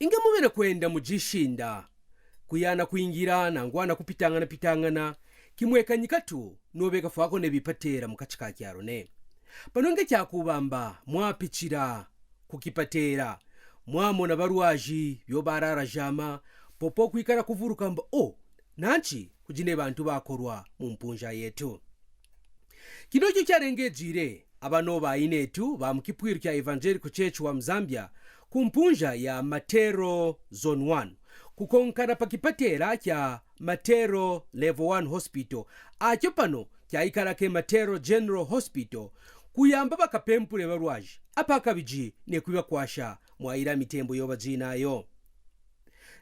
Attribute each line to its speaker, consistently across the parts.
Speaker 1: inge mubere kwenda mujishinda kuyana kuingira nangwana kupitangana kimwekanyikatu nobeka fako nebipatera mukachika kyaro ne panonge kyakubamba mwapichira kukipatera mwamona barwaji byobarara jama popo kwikara kuvuruka mba nanchi kujine bantu bakorwa mu mpunja yetu kinojo kyarengejire abano bayinetu bamukipwiro kya Evangelical Church wa Mzambia kumpunja ya Matero Zone 1 kukonkana pakipatera kya Matero Level 1 Hospital acho pano kyaikala ke Matero General Hospital kuyamba bakapempure barwaji apakabiji nekwiba kwasha mwaira mitembo yobajinayo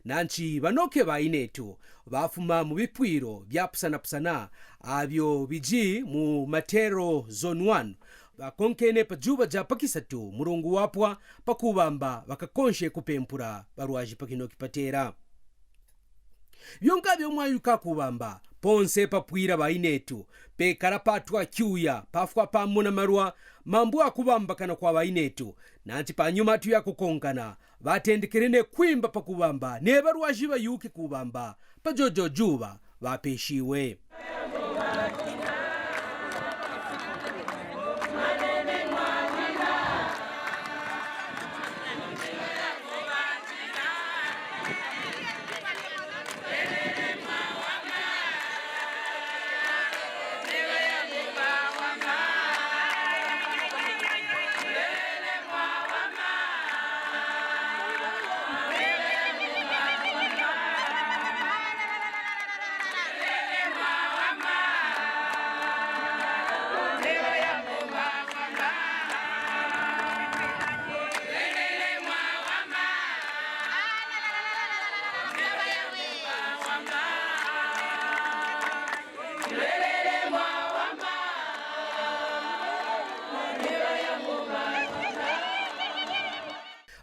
Speaker 1: nanchi banoke bayinetu bafuma mu bipwiro byapusana abyo biji mu Matero Zone 1 bakonkene pajuba ja pakisatu murungu wapwa pakubamba bakakonshe kupempura barwaji pakino kipatera byonka byomwayuka kubamba ponse papwira bayinetu pekara patwa kyuya pafwa pamuna marwa mambu akubamba kana kwa bayinetu nanti panyuma tu yakukonkana batendekerene kwimba pakubamba ne barwaji bayuke kubamba pajojo juba bapeshiwe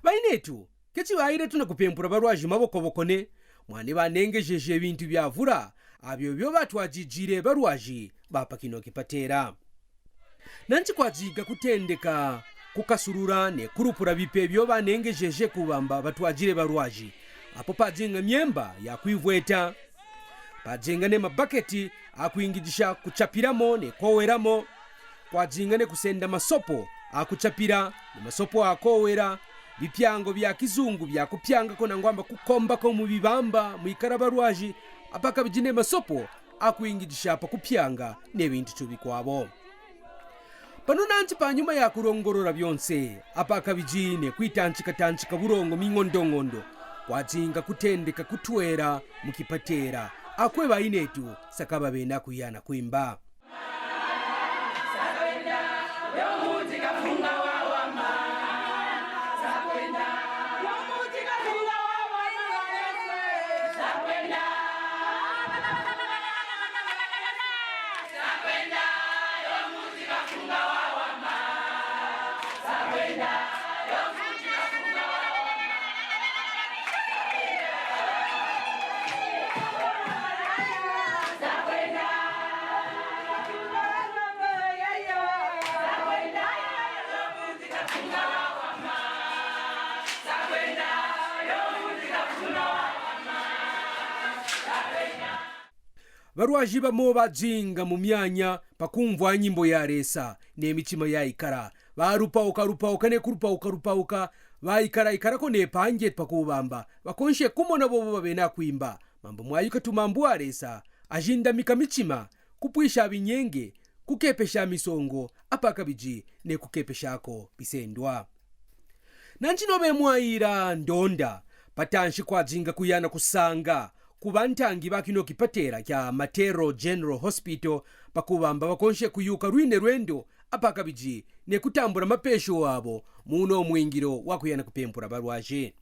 Speaker 1: bainetu kechibaire tunakupempura barwaji mabokobokone mwane banengejeje ebintu byavura abyo byo batwajijire barwaji bapakino kipatera nanchi kwajiga kutendeka kukasurura ne kurupura bipe byo banengejeje kubamba batwajire barwaji apo pajinga myemba ya kuivweta pajinga ne mabaketi akuingijisha kuchapiramo ne koweramo kwajinga ne kusenda masopo akuchapira ne masopo akowera bipyango bya kizungu bya kupyanga kona ngwamba kukomba ko mu bibamba mu ikarabarwaji apaka bijine masopo akuingijisha apa kupyanga nebintu tubikwabo pano nanchi panyuma ya kurongorora byonse apaka bijine kwitanchika burongo mingondongondo kwajinga kutendeka kutwera mukipatera akwe bayinetu sakaba benda kuyana kwimba barwaji bamo bajinga mu myanya pakumva nyimbo ya resa n'emichima ya ikara barupauka ne kurupauka ikara ko ne panje pakubamba bakonshe kumona bobo babena kwimba mambo mwayuka tumambu aresa ajinda mikamichima kupwisha binyenge kukepesha misongo apaka biji ne kukepeshako bisendwa nanchino bemwaira ndonda patanshi kwajinga kuyana kusanga kubantangi bakino kipatera kya Matero General Hospital pakubamba bakonshe kuyuka rwine rwendo apaka biji ne kutambura mapesho wabo muno mwingiro wakuyana kupempura barwaje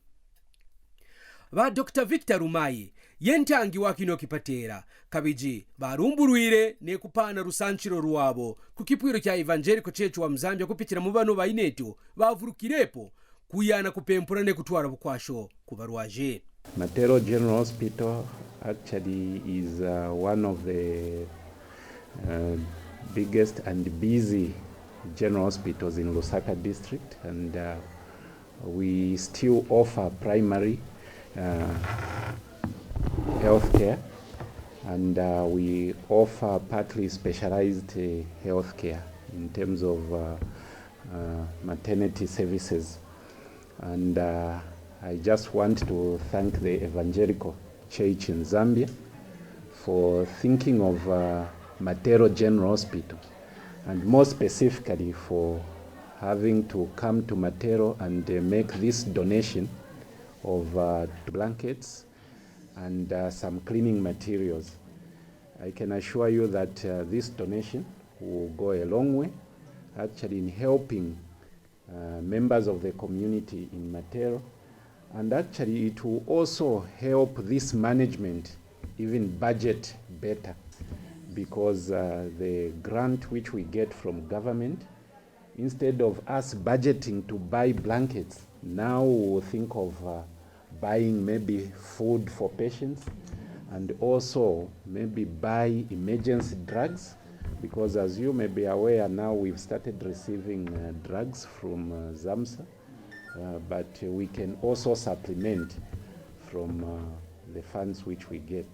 Speaker 1: ba Dr. Victor Rumayi yentangi wakino kipatera kabiji barumburuire ne kupana rusanchiro ruwabo kukipwiro kya Evangelical Church wa Mzambia kupitira mu bano bayinetu bavurukirepo kuyana kupempura ne kutwara bukwasho kubarwaje
Speaker 2: Matero General Hospital actually is one of the biggest and busy general hospitals in Lusaka district, and we still offer primary health care, and we offer partly specialized health care in terms of maternity services. And I just want to thank the Evangelical Church in Zambia for thinking of Matero General Hospital, and more specifically for having to come to Matero and make this donation of blankets and some cleaning materials. I can assure you that this donation will go a long way actually in helping members of the community in Matero, and actually it will also help this management even budget better, because the grant which we get from government, instead of us budgeting to buy blankets, now we'll think of buying maybe food for patients, and also maybe buy emergency drugs, because as you may be aware now, we've started receiving drugs from ZAMSA, but we can also supplement from the funds which we get.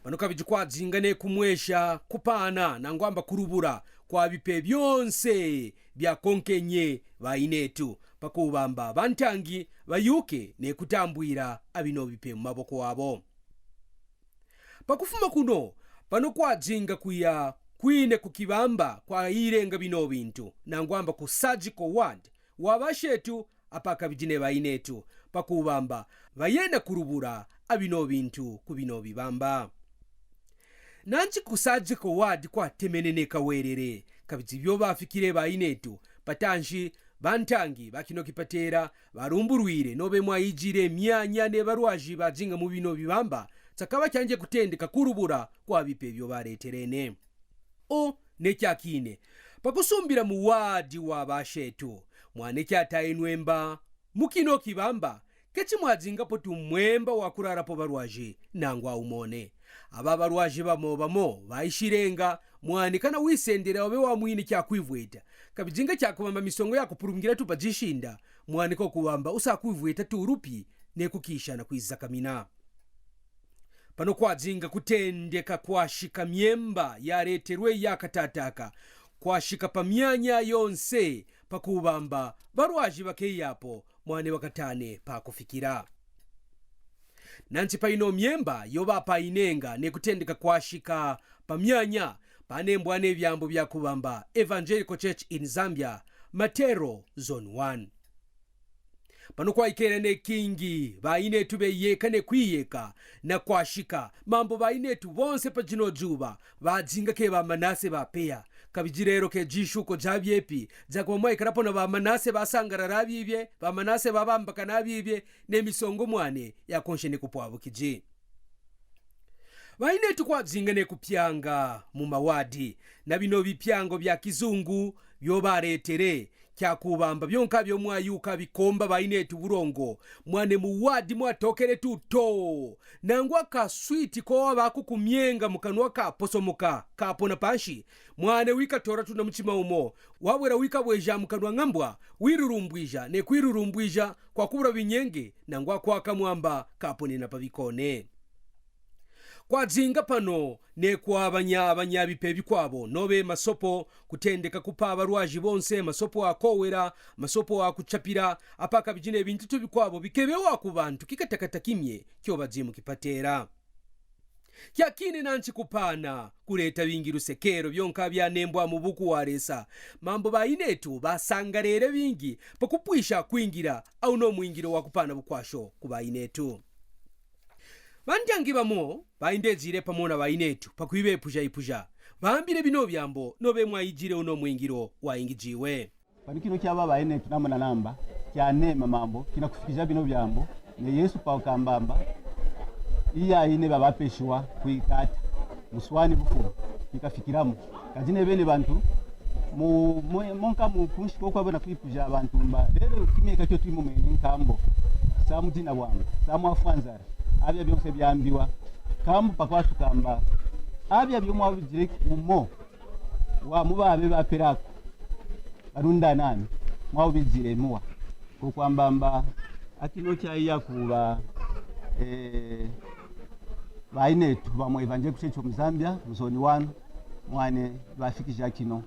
Speaker 1: Pano kabijikwadzinga kumwesha kupana nangwamba kurubura kwa bipe byonse bya konkenye bainetu pakubamba bantangi bayuke nekutambwira abino bipe mu maboko wabo. Pakufuma kuno pano kwadzinga kuya kwine kukibamba kwa irenga bino bintu nangwamba ku surgical ward wabashetu apaka bijine bainetu pakubamba bayenda kurubura abino bintu kubino bibamba. Nanchi ku surgical ward kwa temeneneka werere kabiti byo bafikire bainetu patanji bantangi bakino kipatera barumburwire nobe mwayijire myanya ne barwaji bajinga mu bino bibamba takaba cyanje kutendeka kurubura kwa bipe byo bareterene. O nekyakine pakusumbira mu wadi wa bashetu mwane kyatainwemba mukino kibamba kechi mwadzinga potu mwemba wakurara po barwaji nangwa umone aba barwaji bamo baishirenga mwane kana wisendera obe wa mwini kyakwivweta kabijinga kyakubamba misongo yakupurungira tu pajishinda mwane ko kubamba usakwivweta tu rupi nekukishana kwizakamina. Pano kwadzinga kutendeka kwashika myemba yareterwe yakatataka kwashika pamyanya yonse pakubamba barwaji bakeyapo mwane wakatane pakufikira. Nanchi paino myemba yoba painenga nekutendeka kwashika pamyanya panembwane byambo byakubamba Evangelical Church in Zambia Matero Zone 1. Pano kwa ikerene kingi bainetu beyeka ne kwiyeka na kwashika mambo bainetu bonse pajino juba badzinga ke ba manase bapeya kabijirero ke jishuko jabyepi jakomwe karapo na ba manase basangara rabibye ba manase babamba kanabibye ne misongo mwane yakonshene kupwabukije. Bainetu kwadzinga ne kupyanga mu mawadi na bino bipyango bya kizungu byo baretere kyakubamba byonka byo mwayuka bikomba bainetu burongo mwane muwadi mwatokere tuto nangwa ka sweet ko abakukumyenga mukanwa ka posomuka kapona panshi mwane wikatora tuna muchima umo wabwera wikabweja mukanwa ngambwa wirurumbwija ne kwirurumbwija kwa kubura binyenge nangwa kwa kamwamba kapone na pabikone. Kwadzinga pano ne kwa abanyabipe bikwabo nobe masopo kutendeka kupa abarwaji bonse masopo akowera masopo akuchapira apaka bijine bintu tubikwabo bikebewa ku bantu kikatakimye kyo bazimu kipatera. Kyakine nanchi kupana kuleta bingi rusekero byonka byanembwa mu buku waresa mambo bainetu basangarere bingi pakupwisha kwingira au no mwingiro wakupana bukwasho kubainetu. Banjangi bamo baindezire pamona bainetu pakuibe puja bambire bino byambo nobe mwayijire uno mwingiro waingijiwe.
Speaker 3: Panikino kyaba bainetu namana namba cyane mamambo kinakufikija bino byambo ne Yesu pa kambamba iya ine babapeshwa kuikata muswani bufu ikafikiramo kazine bene bantu monka mu kunshi ko kwabona kwipuja abantu mba rero kimeka cyo timo mene nkambo samudina bwamba samwafanzara abya byose byambiwa kambu pakwatu kamba abya byomwabijire umo wa mubabe baperako barunda nani mwabijire muwa kukwambamba akino kyaiya kuba bainetu bamwe banje kuchecho muzambia muzoni wanu mwane bafikisha kino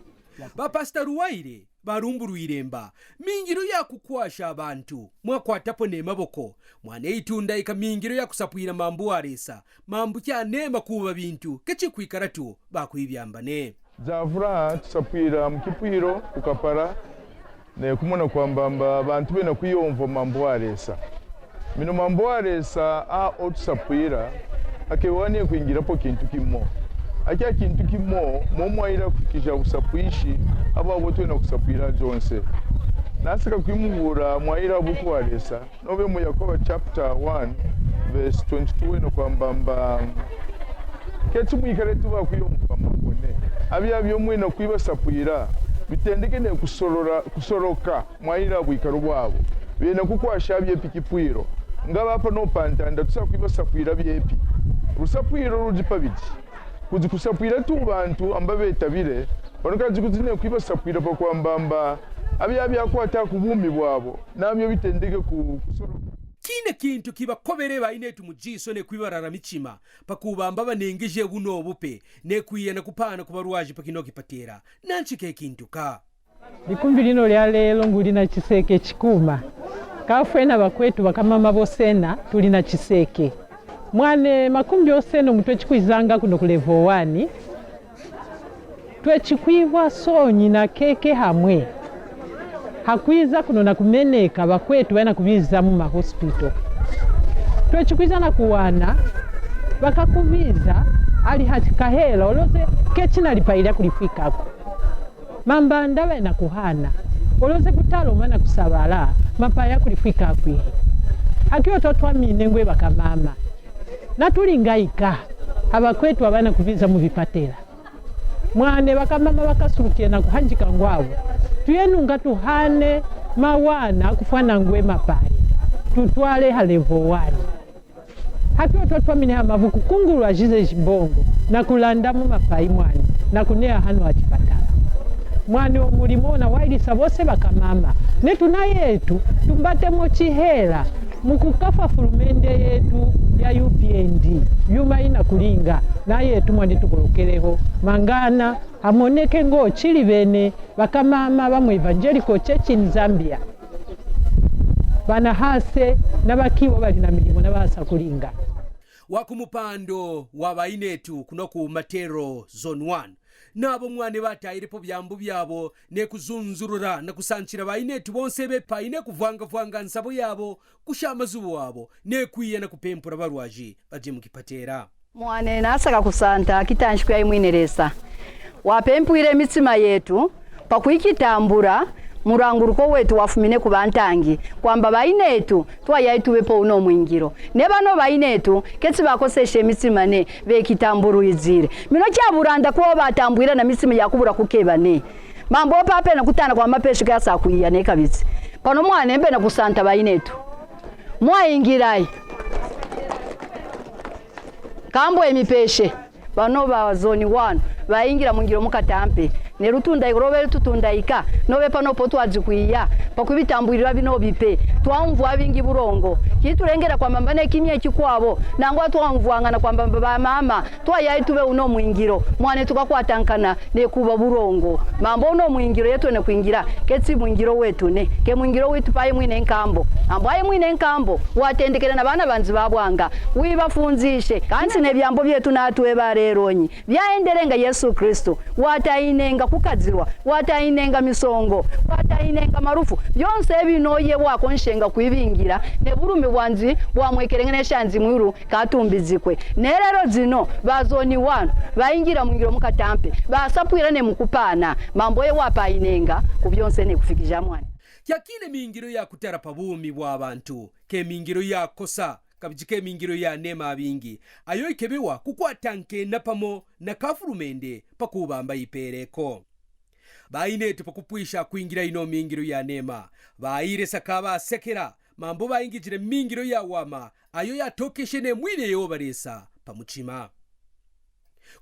Speaker 1: bapasta Ruwaire barumburuiremba mingiro ya kukwasha abantu mwakwatapo nemaboko mwane itunda ika mingiro ya kusapwira mambu aresa mambu kyanema kuba bintu kechikwikaratu bakwibyambane
Speaker 4: zavura tusapwira mkipwiro kukapara ne kumona kwambamba abantu bena kuyomva mambu aresa mino mambu aresa otusapwira akewane kuingirapo kintu kimo akia kintu kimo momwaira kufikisha kusapwishi abo twena kusapwira jonse nasika kwimubura mwaira buku walesa nobe mu Yakobo chapter 1 verse 22 no kwambamba ketu mwikare tuba kuyomva mabone abya byo mwena kwiba sapwira bitendeke ne kusoroka mwaira bwikaro bwabo bena kukwasha bye pikipwiro ngaba hapa no pantanda tusakwiba sapwira byepi rusapwiro rujipa biti kuzi kusapwira tu bantu ambabe tabire onokazi kuzine kwiba sapwira pa kwambamba abya kwata kubumi bwabo namyo bitendeke kusoro
Speaker 1: kine kintu kibakobere bainetu mujiso ne kwibarara michima pakubamba banengeje buno obupe ne kwiyana kupana kubarwaje pakinoki patera nanchike kintu ka
Speaker 5: likumbilino lya lelo ngulina chiseke chikuma kafwena bakwetu bakamama bosena tulina chiseke mwane makumbi oseno mutwe chikwizanga kuno ku level 1 twechikwibwa sonyi na keke hamwe hakwiza kuno na kumeneka bakwetu bana kubiza mu ma hospital twechikwiza na kuwana bakakubiza ali hatikahela oloze kechina lipaila kulifikako mambanda bana kuhana oloze kutalo mana kusabala mapaya kulifika kwi akiwa totwa minengwe bakamama natulingaika abakwetu abana kubiza mu bipatera mwane bakamama bakasurukiye na kuhanjika ngwabo tuyenunga tuhane mawana kufana ngwe mapari tutwale halevo wani hakiwa totwa mine hamavuku kunguru ajize jibongo na kulandamu mapai mwane na kunea hano achipatara mwane omulimo na wailisa bose bakamama netu na yetu tumbate mochihela mukukafa furumende yetu ya UPND yuma ina kulinga na yetu mwani tukolokereho mangana hamoneke ngo chili bene bakamama bamu Evangelical Church in Zambia bana hase nabakiwa bali na milimo nabasa kulinga
Speaker 1: wakumupando wabainetu kunoku Matero Zone 1 nabo mwane batayirepo byambu byabo ne kuzunzurura na kusanchira bainetu bonse bepaine kuvanga nsabo yabo kushamazubo wabo ne kwiyana kupempura barwaji baje mukipatera
Speaker 6: mwane nasaka kusanta kitanshikwa imwineresa wapempwire mitsima yetu pakuikitambura muranguruko wetu wafumine kubantangi kwamba bainetu twayaituwepo uno mwingiro nebano bainetu ketsi bakoseshe mitsima ne bekitamburu izire mino kyaburanda ko batambwira na mitsima yakubura kukebane mambo pape na kutana kwa mapeshi gasa kuiya ne kabitsi pano mwane mbe na kusanta bainetu mwaingirai kambo emipeshe bano ba zone 1 baingira mungiro mukatampe nerutunda irobe tutundaika nobe pano poto azikuiya pakubitambwirira bino bipe twamvu abingi burongo kiturengera kwa mambane kimye kikwabo nangwa twamvuangana kwa baba mama twayaitube uno mwingiro mwane tukakwatankana ne kuba burongo mambo uno mwingiro yetu ne kuingira ketsi mwingiro wetu ne ke mwingiro wetu paye mwine nkambo ambaye mwine nkambo watendekera na bana banzi babwanga wibafunzishe kansi ne byambo byetu natwe bareronyi byaenderenga Yesu Kristo watainenga kukadzirwa watainenga misongo watainenga marufu byonse binoye wako nshenga kwibingira ne burume bwanzi bwamwekerengene shanzi mwiru katumbizikwe nerero zino bazoni 1 baingira mwingiro mukatampe basapwira ne mukupana mambo ye wapainenga kubyonse ne kufikija mwana
Speaker 1: yakine mingiro ya kutara pabumi bwa abantu ke mingiro ya kosa kabijike mingiro ya nema abingi ayo ikebewa kukwatanke napamo na kafurumende pakubamba ipereko bainetu pakupwisha kuingira ino mingiro ya nema baire sakaba sekera mambo baingijire mingiro ya wama ayo yatokeshene mwine yo baresa pamuchima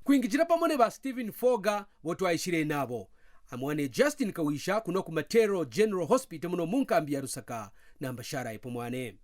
Speaker 1: kuingijira pamone ba Stephen Foga wotwaishire nabo amwane Justin Kawisha kuno ku Matero General Hospital muno munkambi ya Rusaka na mbashara ipo mwane.